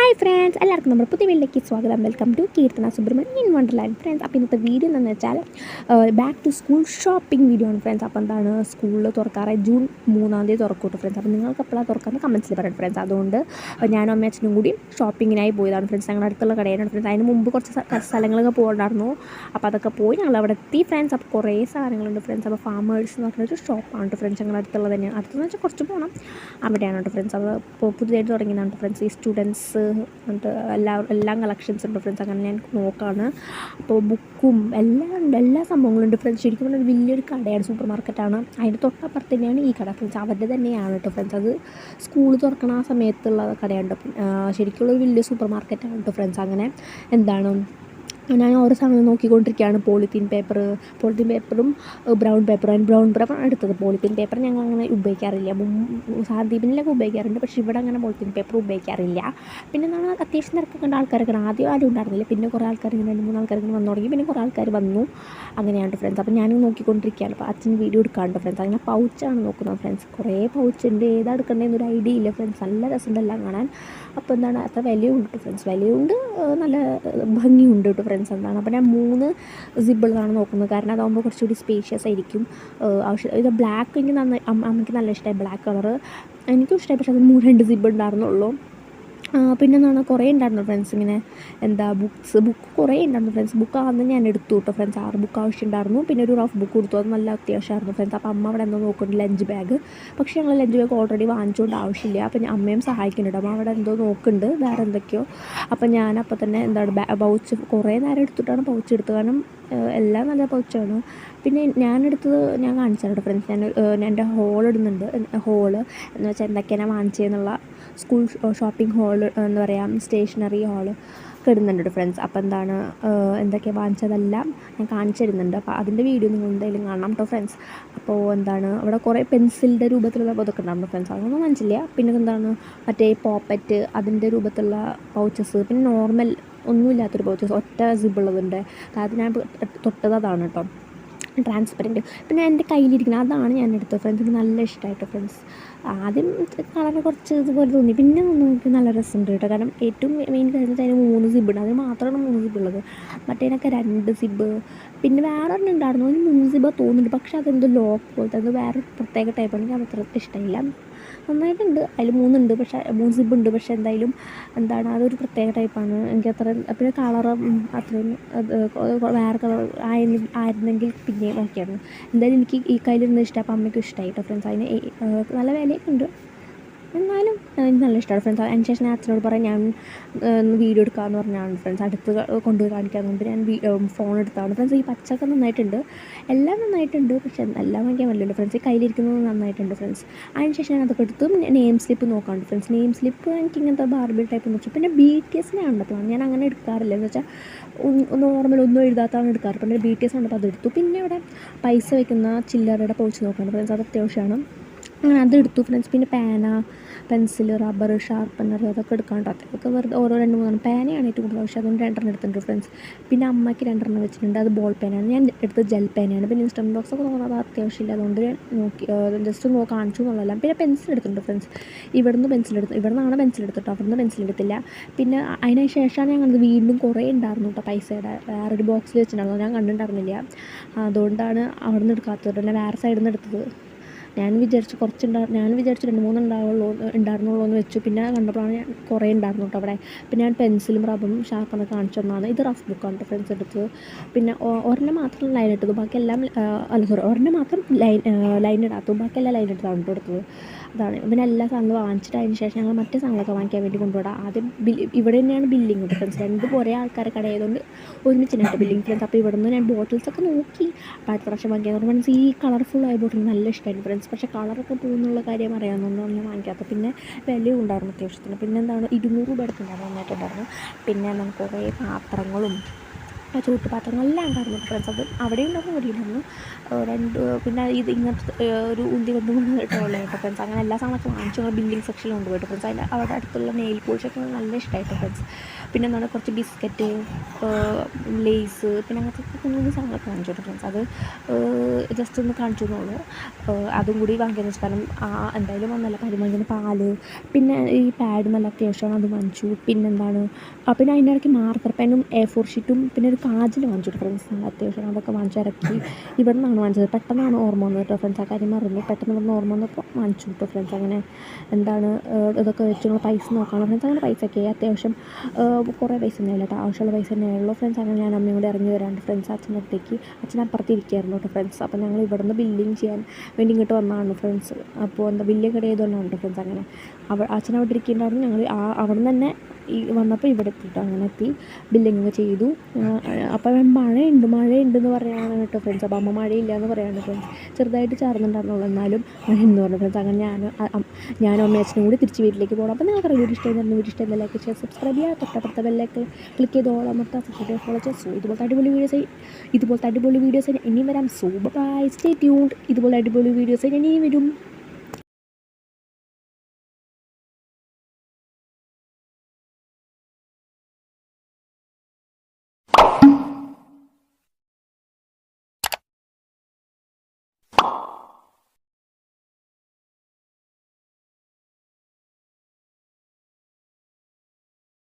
Hi friends, എല്ലാവർക്കും നമ്മുടെ പുതിയ വീട്ടിലേക്ക് സ്വാഗതം. Welcome to Keerthana Subrahmanyan in wonderland. Friends, അപ്പോൾ ഇന്നത്തെ വീഡിയോ എന്താണെന്ന് വെച്ചാൽ back to school shopping video ആണ് ഫ്രണ്ട്സ്. അപ്പോൾ എന്താണ്, സ്കൂളിൽ തുറക്കാറായി ജൂൺ 3 തുറക്കൂട്ട് ഫ്രണ്ട്സ്. അപ്പോൾ നിങ്ങൾക്ക് എപ്പോഴാണ് തുറക്കാമെന്ന് കമൻസിൽ പറയാം ഫ്രണ്ട്സ്. അതുകൊണ്ട് ഞാനും അമ്മയും അച്ഛനും കൂടി ഷോപ്പിങ്ങിനായി പോയതാണ് ഫ്രണ്ട്സ്. ഞങ്ങളുടെ അടുത്തുള്ള കടയാണ് ഫ്രണ്ട്സ്. അതിന് മുമ്പ് കുറച്ച് സ്ഥലങ്ങളൊക്കെ പോകണ്ടായിരുന്നു. അപ്പോൾ അതൊക്കെ പോയി ഞങ്ങൾ അവിടെ എത്തി ഫ്രണ്ട്സ്. അപ്പോൾ കുറേ സാധനങ്ങളുണ്ട് ഫ്രണ്ട്സ്. അപ്പോൾ ഫാമേഴ്സ് എന്ന് പറഞ്ഞൊരു ഷോപ്പാണ് ഫ്രണ്ട്സ്. ഞങ്ങളുടെ അടുത്തുള്ളത് തന്നെയാണ്. അടുത്തെന്ന് വെച്ചാൽ കുറച്ച് പോകണം, അവിടെയാണ് ഫ്രണ്ട്സ്. അപ്പോൾ ഇപ്പോൾ പുതിയതായിട്ട് തുടങ്ങിയതാണ് ഫ്രണ്ട്സ്. ഈ സ്റ്റുഡൻസ് എന്നിട്ട് എല്ലാം കളക്ഷൻസ് ഉണ്ട് ഫ്രണ്ട്സ്. അങ്ങനെ ഞാൻ നോക്കുകയാണ്. അപ്പോൾ ബുക്കും എല്ലാം ഉണ്ട്, എല്ലാ സംഭവങ്ങളും ഉണ്ട് ഫ്രണ്ട്സ്. ശരിക്കും പറഞ്ഞാൽ വലിയൊരു കടയാണ്, സൂപ്പർ മാർക്കറ്റാണ്. അതിൻ്റെ തൊട്ടപ്പുറത്ത് തന്നെയാണ് ഈ കട ഫ്രണ്ട്സ്. അവരുടെ തന്നെയാണ് കേട്ടോ ഫ്രണ്ട്സ്. അത് സ്കൂൾ തുറക്കണ ആ സമയത്തുള്ള കടയുണ്ട്. ശരിക്കുള്ളൊരു വലിയ സൂപ്പർ മാർക്കറ്റാണ് കേട്ടോ ഫ്രണ്ട്സ്. അങ്ങനെ എന്താണ്, ഞാൻ ഓരോ സമയം നോക്കിക്കൊണ്ടിരിക്കുകയാണ്. പോളിത്തീൻ പേപ്പറും ബ്രൗൺ പേപ്പറാണ് എടുത്തത്. പോളിത്തീൻ പേപ്പർ ഞങ്ങൾ അങ്ങനെ ഉപയോഗിക്കാറില്ല. സാദീപിനിലൊക്കെ ഉപയോഗിക്കാറുണ്ട്, പക്ഷേ ഇവിടെ അങ്ങനെ പോളിത്തീൻ പേപ്പർ ഉപയോഗിക്കാറില്ല. പിന്നെ എന്താണ്, അത്യാവശ്യം തിരക്കൊക്കെ ഉണ്ട്, ആൾക്കാരൊക്കെ ആദ്യം ആരും ഉണ്ടായിരുന്നില്ല. പിന്നെ കുറേ ആൾക്കാർ ഇങ്ങനെ 2-3 ആൾക്കാർ ഇങ്ങനെ വന്നു തുടങ്ങി. പിന്നെ കുറേ ആൾക്കാർ വന്നു. അങ്ങനെയാണ് ഫ്രണ്ട്സ്. അപ്പോൾ ഞാൻ നോക്കിക്കൊണ്ടിരിക്കുകയാണ്. അപ്പോൾ അച്ഛൻ വീഡിയോ എടുക്കാറുണ്ട് ഫ്രണ്ട്സ്. അങ്ങനെ പൗച്ചാണ് നോക്കുന്നത് ഫ്രണ്ട്സ്. കുറേ പൗച്ചുണ്ട്, ഏതാ എടുക്കേണ്ടതെന്നൊരു ഐഡിയ ഇല്ല ഫ്രണ്ട്സ്. നല്ല രസമുണ്ട് എല്ലാം കാണാൻ. അപ്പോൾ എന്താണ്, അത്ര വിലയുണ്ട് ഫ്രണ്ട്സ്. വിലയുണ്ട്, നല്ല ഭംഗിയുണ്ട് കേട്ടോ ഫ്രണ്ട്സ്. എന്താണ്, അപ്പോൾ ഞാൻ 3 സിബിളാണ് നോക്കുന്നത്. കാരണം അതാകുമ്പോൾ കുറച്ചുകൂടി സ്പേഷ്യസ് ആയിരിക്കും. ഇത് ബ്ലാക്ക് എനിക്ക് അമ്മയ്ക്ക് നല്ല ഇഷ്ടമായി, ബ്ലാക്ക് കളറ് എനിക്കും ഇഷ്ടമായി. പക്ഷേ അത് 2 സിബ് ഉണ്ടായിരുന്നുള്ളൂ. പിന്നെ എന്താണ്, കുറേ ഉണ്ടായിരുന്നു ഫ്രണ്ട്സ്. ഇങ്ങനെ ബുക്ക് കുറേ ഉണ്ടായിരുന്നു ഫ്രണ്ട്സ്. ബുക്ക് അന്ന് ഞാൻ എടുത്തു കേട്ടോ ഫ്രണ്ട്സ്. 6 ബുക്ക് ആവശ്യമുണ്ടായിരുന്നു. പിന്നെ ഒരു റഫ് ബുക്ക് കൊടുത്തു, അത് നല്ല അത്യാവശ്യമായിരുന്നു ഫ്രണ്ട്സ്. അപ്പോൾ അമ്മ അവിടെ എന്തോ നോക്കുന്നുണ്ട്, ലഞ്ച് ബാഗ്. പക്ഷേ ഞങ്ങൾ ലഞ്ച് ബാഗ് ഓൾറെഡി വാങ്ങിച്ചുകൊണ്ട് ആവശ്യമില്ല. അപ്പോൾ അമ്മയും സഹായിക്കുന്നുണ്ട്. അപ്പോൾ അവിടെ എന്തോ നോക്കുന്നുണ്ട്, വേറെ എന്തൊക്കെയോ. അപ്പോൾ ഞാനപ്പോൾ തന്നെ പൗച്ച് കുറേ നേരം എടുത്തിട്ടാണ് പൗച്ച് എടുത്തത്. കാരണം എല്ലാം നല്ല പൗച്ചാണ്. പിന്നെ ഞാനെടുത്തത് ഞാൻ കാണിച്ചാലോ ഫ്രണ്ട്സ്. ഞാൻ എൻ്റെ ഹോൾ ഇടുന്നുണ്ട്. ഹോള് എന്ന് വെച്ചാൽ എന്തൊക്കെയാണ് ഞാൻ വാങ്ങിച്ചതെന്നുള്ള സ്കൂൾ ഷോപ്പിംഗ് ഹോള് എന്ന് പറയാം, സ്റ്റേഷനറി ഹോള് ഒക്കെ ഇടുന്നുണ്ട് ഫ്രണ്ട്സ്. അപ്പോൾ എന്താണ്, എന്തൊക്കെയാണ് വാങ്ങിച്ചതെല്ലാം ഞാൻ കാണിച്ചു തരുന്നുണ്ട്. അപ്പോൾ അതിൻ്റെ വീഡിയോ നിങ്ങൾ എന്തായാലും കാണണം കേട്ടോ ഫ്രണ്ട്സ്. അപ്പോൾ എന്താണ്, അവിടെ കുറേ പെൻസിലിൻ്റെ രൂപത്തിലുള്ള അതൊക്കെ ഉണ്ടായിരുന്നു ഫ്രണ്ട്സ്. അതൊന്നും മനസ്സില്ല. പിന്നെ എന്താണ്, മറ്റേ പോപ്പറ്റ് അതിൻ്റെ രൂപത്തിലുള്ള പൗച്ചസ്, പിന്നെ നോർമൽ ഒന്നുമില്ലാത്തൊരു പൗച്ചസ്, ഒറ്റ സിബുള്ളതുണ്ട്. അത് ഞാൻ തൊട്ടത് അതാണ് കേട്ടോ, ട്രാൻസ്പെറൻറ്റ്. പിന്നെ എൻ്റെ കയ്യിലിരിക്കുന്നത് അതാണ് ഞാൻ എടുത്തത് ഫ്രണ്ട്സ്. എനിക്ക് നല്ല ഇഷ്ടമായിട്ടോ ഫ്രണ്ട്സ്. ആദ്യം കളറ് കുറച്ച് ഇതുപോലെ തോന്നി, പിന്നെ എനിക്ക് നല്ല രസമുണ്ട് കേട്ടോ. കാരണം ഏറ്റവും മെയിൻ കാര്യം വെച്ചാൽ അതിന് 3 സിബുണ്ട്. അതിന് മാത്രമാണ് 3 സിബുള്ളത്. മറ്റേതിനൊക്കെ 2 സിബ്. പിന്നെ വേറെ ഒരെണ്ണം ഉണ്ടായിരുന്നു, അതിന് 3 സിബ് തോന്നുന്നുണ്ട്. പക്ഷേ അതെന്തോ ലോക്ക് പോലത്തെ, അത് വേറെ പ്രത്യേക ടൈപ്പാണ്. എനിക്ക് അത്ര ഇഷ്ടമില്ല. നന്നായിട്ടുണ്ട്, അതിൽ 3 ഉണ്ട്, പക്ഷേ 3 സിബ് ഉണ്ട്. പക്ഷേ എന്തായാലും എന്താണ്, അതൊരു പ്രത്യേക ടൈപ്പാണ്. എനിക്ക് അത്ര, പിന്നെ കളറ് അത്രയും വേറെ കളർ ആയിരുന്നെങ്കിൽ പിന്നെയും ഓക്കെയായിരുന്നു. എന്തായാലും എനിക്ക് ഈ കയ്യിലിരുന്ന് ഇഷ്ടം. അപ്പം അമ്മയ്ക്കും ഇഷ്ടമായി കേട്ടോ ഫ്രണ്ട്സ്. അതിന് നല്ല വിലയൊക്കെ ഉണ്ട്, എന്നാലും എനിക്ക് നല്ല ഇഷ്ടമാണ് ഫ്രണ്ട്സ്. അതിന് ശേഷം ഞാൻ അച്ഛനോട് പറയാം, ഞാൻ വീഡിയോ എടുക്കാമെന്ന് പറഞ്ഞാണ് ഫ്രണ്ട്സ്. അടുത്ത് കൊണ്ടുപോയി കാണിക്കാമെന്നുണ്ട്. ഞാൻ ഫോൺ എടുത്താണ് ഫ്രണ്ട്സ്. ഈ പച്ചക്ക നന്നായിട്ടുണ്ട്, എല്ലാം നന്നായിട്ടുണ്ട്. പക്ഷേ എല്ലാം വാങ്ങിക്കാൻ പറ്റില്ലല്ലോ ഫ്രണ്ട്സ്. ഈ കയ്യിലിരിക്കുന്നത് നന്നായിട്ടുണ്ട് ഫ്രണ്ട്സ്. അതിന് ശേഷം ഞാൻ അതൊക്കെ എടുത്തു. നെയിം സ്ലിപ്പ് നോക്കാണ്ട് ഫ്രണ്ട്സ്. നെയിം സ്ലിപ്പ് എനിക്ക് ഇങ്ങനത്തെ ബാർബി ടൈപ്പ് വെച്ചു. പിന്നെ BTS കണ്ടപ്പോഴാണ്, ഞാൻ അങ്ങനെ എടുക്കാറില്ല. എന്ന് വെച്ചാൽ നോർമൽ ഒന്നും എഴുതാത്താണ് എടുക്കാറ്. പിന്നെ BTS കണ്ടപ്പോൾ അതെടുത്തു. പിന്നെ ഇവിടെ പൈസ വയ്ക്കുന്ന ചില്ലറയുടെ പൗച്ച് നോക്കാണ്ട് ഫ്രണ്ട്സ്. അത് അത്യാവശ്യമാണ്, അങ്ങനെ അതെടുത്തു ഫ്രണ്ട്സ്. പിന്നെ പേന, പെൻസിൽ, റബ്ബർ, ഷാർപ്പനർ അതൊക്കെ എടുക്കാണ്ട്. അതൊക്കെ വെറുതെ ഓരോ 2-3 പേനയാണ് ഏറ്റവും കൂടുതൽ ആവശ്യം. അതുകൊണ്ട് 2 എടുത്തിട്ടുണ്ട് ഫ്രണ്ട്സ്. പിന്നെ അമ്മയ്ക്ക് 2 വെച്ചിട്ടുണ്ട്, അത് ബോൾ പേനയാണ്. ഞാൻ എടുത്തത് ജെൽ പേനയാണ്. പിന്നെ ഇൻസ്ട്രുമെൻറ്റ് ബോക്സ് ഒക്കെ നോക്കുന്നത് അത്യാവശ്യമില്ല, അതുകൊണ്ട് ഞാൻ നോക്കി ജസ്റ്റ് കാണിച്ചു എന്നുള്ളതല്ല. പിന്നെ പെൻസിൽ എടുത്തിട്ടുണ്ട് ഫ്രണ്ട്സ്. ഇവിടുന്ന് നിന്നാണ് പെൻസിൽ എടുത്തിട്ടോ, അവിടുന്ന് പെൻസിൽ എടുത്തില്ല. പിന്നെ അതിന് ശേഷമാണ് ഞാൻ കണ്ടത് വീണ്ടും കുറേ ഉണ്ടായിരുന്നു കേട്ടോ പൈസയുടെ. വേറൊരു ബോക്സിൽ വെച്ചിട്ടുണ്ടായിരുന്നു, ഞാൻ കണ്ടിട്ടുണ്ടായിരുന്നില്ല. അതുകൊണ്ടാണ് അവിടെ നിന്ന് എടുക്കാത്തത്, അല്ല വേറെ സൈഡിൽ നിന്ന് എടുത്തത്. ഞാൻ വിചാരിച്ചു 2-3 ഉണ്ടായിരുന്നുള്ളൂ എന്ന് വെച്ചു. പിന്നെ കണ്ടപ്പോഴാണ് ഞാൻ കുറേ ഉണ്ടായിരുന്നു കേട്ടോ അവിടെ. പിന്നെ ഞാൻ പെൻസിലും റബ്ബറും ഷാർപ്പനൊക്കെ കാണിച്ചു തന്നതാണ്. ഇത് റഫ് ബുക്കാണ് കേട്ടോ ഫ്രണ്ട്സ് എടുത്തത്. പിന്നെ ഒരെണ്ണം മാത്രം ലൈൻ ഇട്ടത്, ബാക്കിയെല്ലാം ഒരെണ്ണം മാത്രം ലൈൻ ഇടാത്തത്, ബാക്കിയെല്ലാം ലൈൻ ഇട്ടതാണ് കേട്ടോ എടുത്തത്. അതാണ്. പിന്നെ എല്ലാ സാധനങ്ങളും വാങ്ങിച്ചിട്ട് അതിന് ശേഷം ഞങ്ങൾ മറ്റേ സാധനങ്ങളൊക്കെ വാങ്ങിക്കാൻ വേണ്ടി കൊണ്ടുപോകാം. ആദ്യം ഇവിടെ തന്നെയാണ് ബില്ലിങ് കേട്ടോ ഫ്രണ്ട്സ്. 2 കുറേ ആൾക്കാരെ കടയായതുകൊണ്ട് ഒരുമിച്ചിട്ടുണ്ട് ബില്ലിങ് ഫ്രണ്ട്സ്. അപ്പോൾ ഇവിടെ നിന്ന് ഞാൻ ബോട്ടിൽസൊക്കെ നോക്കി. അപ്പോൾ അടുത്ത പ്രാവശ്യം വാങ്ങിക്കാൻ ഫ്രണ്ട്സ്. ഈ കളർഫുള്ളായ ബോട്ടിൽ നല്ല ഇഷ്ടമായിരുന്നു ഫ്രണ്ട്സ്. പക്ഷേ കളറൊക്കെ പോകുന്നുള്ള കാര്യം അറിയാവുന്നതുകൊണ്ടാണ് ഞാൻ വാങ്ങിക്കാത്തത്. പിന്നെ വിലയും ഉണ്ടായിരുന്നു അത്യാവശ്യത്തിന്. പിന്നെ എന്താണ്, 200 രൂപ എടുത്തിട്ടുണ്ടായിരുന്നു, നന്നായിട്ടുണ്ടായിരുന്നു. പിന്നെ നമുക്ക് കുറേ പാത്രങ്ങളും ചൂട്ടുപാത്രങ്ങളെല്ലാം ഉണ്ടായിരുന്നു ഫ്രണ്ട്സ്. അത് അവിടെ ഉണ്ടായിരുന്നു, ഇവിടെ ഉണ്ടായിരുന്നു. പിന്നെ ഇത് ഇങ്ങനത്തെ ഒരു ഉന്തി കൊണ്ട് പോകുന്ന ടോളായിട്ട് ഫ്രണ്ട്സ്. അങ്ങനെ എല്ലാ സാധനമൊക്കെ വാങ്ങിച്ചു ഞങ്ങൾ ബില്ലിംഗ് സെക്ഷനിൽ കൊണ്ടുപോയിട്ട് ഫ്രണ്ട്സ്. അതിൻ്റെ അവിടെ അടുത്തുള്ള നെയിൽ പോളിഷൊക്കെ നല്ല ഇഷ്ടമായിട്ട് ഫ്രണ്ട്സ്. പിന്നെ എന്താണ് കുറച്ച് ബിസ്ക്കറ്റ്, ലേസ്, പിന്നെ അങ്ങനത്തെ കുഞ്ഞു സാധനങ്ങളൊക്കെ വാങ്ങിച്ചു ഫ്രണ്ട്സ്. അത് ജസ്റ്റ് ഒന്ന് കാണിച്ചു എന്നുള്ളൂ. അതും കൂടി വാങ്ങിയെന്ന് വെച്ചാൽ കാരണം എന്തായാലും വന്നല്ല പരിമളിക്കുന്ന പാല്, പിന്നെ ഈ പാഡ് നല്ല അത്യാവശ്യമാണ്, അത് വാങ്ങിച്ചു. പിന്നെന്താണ് പിന്നെ അതിൻ്റെ ഇടയ്ക്ക് മാർക്കർ പെന്നും A4 ഷീറ്റും പിന്നെ ഒരു കാജൽ വാങ്ങിച്ചു ഫ്രണ്ട്സ്. നല്ല അത്യാവശ്യം അതൊക്കെ വാങ്ങിച്ചിറക്കി. ഇവിടെ നിന്നാണ് വാങ്ങിച്ചത്. പെട്ടെന്നാണ് ഓർമ്മ വന്നത് കേട്ടോ ഫ്രണ്ട്സ്. ആ കാര്യം മറന്നു. പെട്ടെന്ന് ഇവിടെ നിന്ന് ഓർമ്മ വന്നപ്പോൾ വാങ്ങിച്ചു കേട്ടോ ഫ്രണ്ട്സ്. അങ്ങനെ എന്താണ് ഇതൊക്കെ വെച്ച് നമ്മൾ പൈസ നോക്കണം ഫ്രണ്ട്സ്. അങ്ങനെ പൈസയൊക്കെ അത്യാവശ്യം കുറേ പൈസ തന്നെയല്ല കേട്ടോ, ആവശ്യമുള്ള പൈസ തന്നെയുള്ളൂ ഫ്രണ്ട്സ്. അങ്ങനെ ഞാൻ അമ്മയും കൂടെ ഇറങ്ങി വരാണ്ട് ഫ്രണ്ട്സ്. അച്ഛനടുത്തേക്ക്, അച്ഛനപ്പുറത്ത് ഇരിക്കുകയായിരുന്നു കേട്ടോ ഫ്രണ്ട്സ്. അപ്പോൾ ഞങ്ങൾ ഇവിടെ നിന്ന് ബില്ലിങ് ചെയ്യാൻ വേണ്ടി ഇങ്ങോട്ട് വന്നതാണ് ഫ്രണ്ട്സ്. അപ്പോൾ എന്താ ബില്ല് കട ചെയ്തുകൊണ്ടാണ് കേട്ടോ ഫ്രണ്ട്സ്. അങ്ങനെ അച്ഛൻ അവിടെ ഇരിക്കുന്നുണ്ടായിരുന്നു. ഞങ്ങൾ അവിടെ നിന്ന് തന്നെ വന്നപ്പോൾ ഇവിടെ എത്തിയിട്ടോ. അങ്ങനെ എത്തി ബില്ലിങ്ങൊക്കെ ചെയ്തു. അപ്പോൾ മഴയുണ്ടെന്ന് പറയുകയാണ് കേട്ടോ ഫ്രണ്ട്സ്. അപ്പോൾ അമ്മ മഴയില്ല എന്ന് പറയുകയാണ് ഫ്രണ്ട്സ്. ചെറുതായിട്ട് ചാർന്നുണ്ടായിരുന്നുള്ളൂ, എന്നാലും മഴ എന്ന് പറഞ്ഞു ഫ്രണ്ട്സ്. അങ്ങനെ ഞാനും അമ്മയും അച്ഛനും കൂടി തിരിച്ച് വീട്ടിലേക്ക് പോകണം. അപ്പോൾ നിങ്ങൾക്ക് വീഡിയോ ഇഷ്ടമായിരുന്നു. വീഡിയോ ഇഷ്ടമായി ലൈക്ക് ഷെയർ സബ്സ്ക്രൈബ് ചെയ്യുക. തൊട്ടപ്പുറത്തെ ബെല്ലൈക്കൺ ക്ലിക്ക് ചെയ്ത് ഓളമർത്താൻ സബ്സ്ക്രൈബ് ഫോളോ ചെയ്യുക. സോ ഇതുപോലത്തെ അടിപൊളി വീഡിയോസ് ഇനിയും വരാം. So bye, stay tuned. ഇതുപോലെ അടിപൊളി വീഡിയോസ് ഇനിയും വരും.